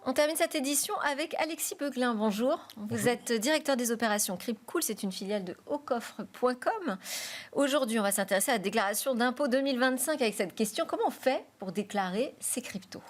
On termine cette édition avec Alexis Beuglin. Bonjour. Vous êtes directeur des opérations Crypcool. C'est une filiale de aucoffre.com. Aujourd'hui, on va s'intéresser à la déclaration d'impôt 2025 avec cette question. Comment on fait pour déclarer ses cryptos ?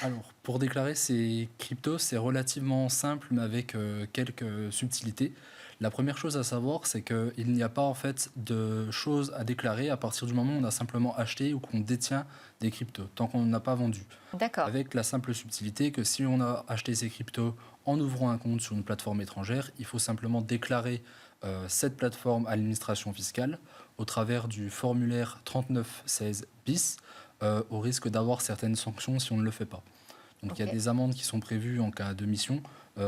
Alors, pour déclarer ces cryptos, c'est relativement simple, mais avec quelques subtilités. La première chose à savoir, c'est qu'il n'y a pas en fait de choses à déclarer à partir du moment où on a simplement acheté ou qu'on détient des cryptos, tant qu'on n'a pas vendu. D'accord. Avec la simple subtilité que si on a acheté ces cryptos en ouvrant un compte sur une plateforme étrangère, il faut simplement déclarer cette plateforme à l'administration fiscale au travers du formulaire 3916 bis, au risque d'avoir certaines sanctions si on ne le fait pas. Donc il y a des amendes qui sont prévues en cas d'omission,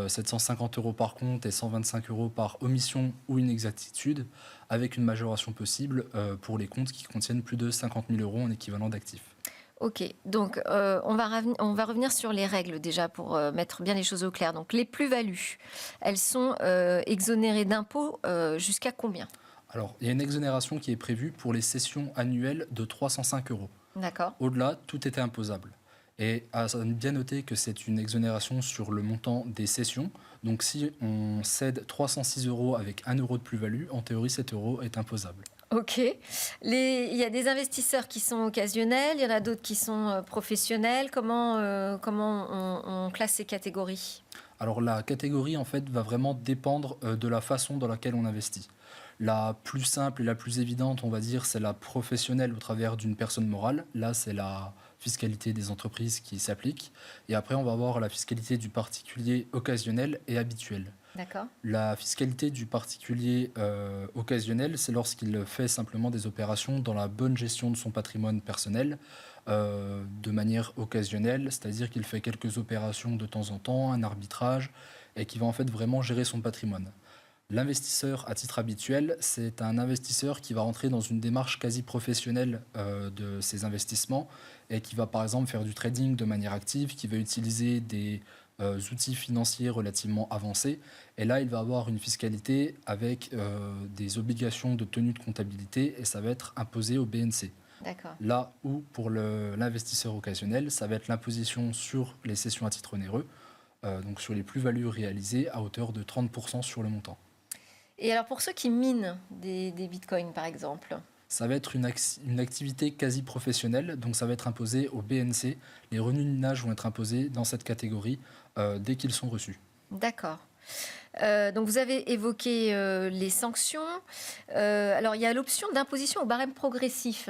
750 € par compte et 125 € par omission ou inexactitude, avec une majoration possible pour les comptes qui contiennent plus de 50 000 € en équivalent d'actifs. Ok, donc on va revenir sur les règles déjà pour mettre bien les choses au clair. Donc les plus-values, elles sont exonérées d'impôts jusqu'à combien ? Alors, il y a une exonération qui est prévue pour les cessions annuelles de 305 €. D'accord. Au-delà, tout était imposable. Et à bien noter que c'est une exonération sur le montant des cessions. Donc si on cède 306 € avec 1 € de plus-value, en théorie, cet euro est imposable. Ok. Il y a des investisseurs qui sont occasionnels, il y en a d'autres qui sont professionnels. Comment on classe ces catégories ? Alors la catégorie, en fait, va vraiment dépendre de la façon dans laquelle on investit. La plus simple et la plus évidente, on va dire, c'est la professionnelle au travers d'une personne morale. Là, c'est la fiscalité des entreprises qui s'applique. Et après, on va avoir la fiscalité du particulier occasionnel et habituel. D'accord. La fiscalité du particulier occasionnel, c'est lorsqu'il fait simplement des opérations dans la bonne gestion de son patrimoine personnel de manière occasionnelle, c'est-à-dire qu'il fait quelques opérations de temps en temps, un arbitrage, et qui va en fait vraiment gérer son patrimoine. L'investisseur à titre habituel, c'est un investisseur qui va rentrer dans une démarche quasi professionnelle de ses investissements et qui va par exemple faire du trading de manière active, qui va utiliser des outils financiers relativement avancés. Et là, il va avoir une fiscalité avec des obligations de tenue de comptabilité et ça va être imposé au BNC. D'accord. Là où, pour l'investisseur occasionnel, ça va être l'imposition sur les cessions à titre onéreux, donc sur les plus-values réalisées à hauteur de 30% sur le montant. Et alors pour ceux qui minent des bitcoins, par exemple ? Ça va être une activité quasi professionnelle, donc ça va être imposé au BNC. Les revenus de minage vont être imposés dans cette catégorie dès qu'ils sont reçus. D'accord. Donc vous avez évoqué les sanctions. Alors il y a l'option d'imposition au barème progressif.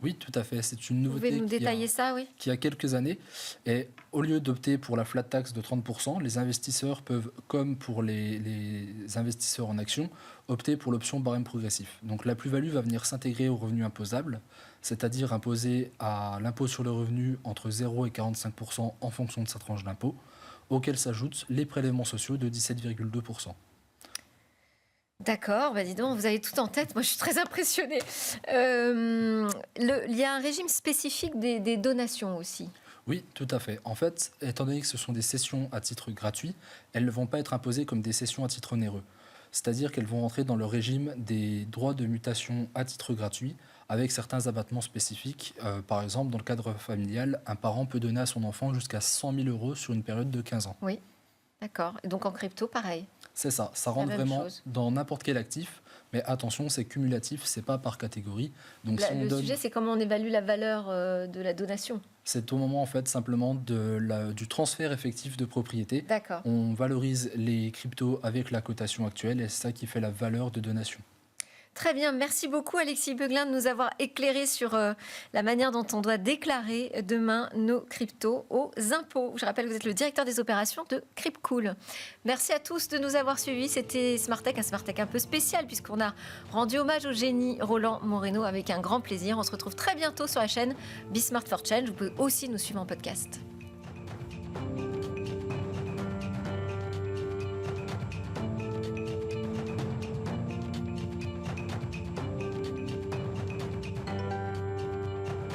Oui, tout à fait. C'est une nouveauté Vous pouvez nous détailler ça, oui ? qui a quelques années. Et au lieu d'opter pour la flat tax de 30%, les investisseurs peuvent, comme pour les investisseurs en actions, opter pour l'option barème progressif. Donc la plus-value va venir s'intégrer au revenu imposable, c'est-à-dire imposé à l'impôt sur le revenu entre 0 et 45% en fonction de sa tranche d'impôt, auquel s'ajoutent les prélèvements sociaux de 17,2%. D'accord, dis donc, vous avez tout en tête. Moi, je suis très impressionnée. Il y a un régime spécifique des donations aussi. Oui, tout à fait. En fait, étant donné que ce sont des cessions à titre gratuit, elles ne vont pas être imposées comme des cessions à titre onéreux. C'est-à-dire qu'elles vont rentrer dans le régime des droits de mutation à titre gratuit, avec certains abattements spécifiques. Par exemple, dans le cadre familial, un parent peut donner à son enfant jusqu'à 100 000 € sur une période de 15 ans. Oui, d'accord. Et donc en crypto, pareil. C'est ça, ça rentre vraiment dans n'importe quel actif, mais attention, c'est cumulatif, c'est pas par catégorie. Donc, le sujet, c'est comment on évalue la valeur de la donation. C'est au moment en fait simplement du transfert effectif de propriété. D'accord. On valorise les cryptos avec la cotation actuelle et c'est ça qui fait la valeur de donation. Très bien, merci beaucoup Alexis Beuglin de nous avoir éclairé sur la manière dont on doit déclarer demain nos cryptos aux impôts. Je rappelle que vous êtes le directeur des opérations de Crypcool. Merci à tous de nous avoir suivis. C'était Smartech, un Smartech un peu spécial puisqu'on a rendu hommage au génie Roland Moreno avec un grand plaisir. On se retrouve très bientôt sur la chaîne Be Smart for Change. Vous pouvez aussi nous suivre en podcast.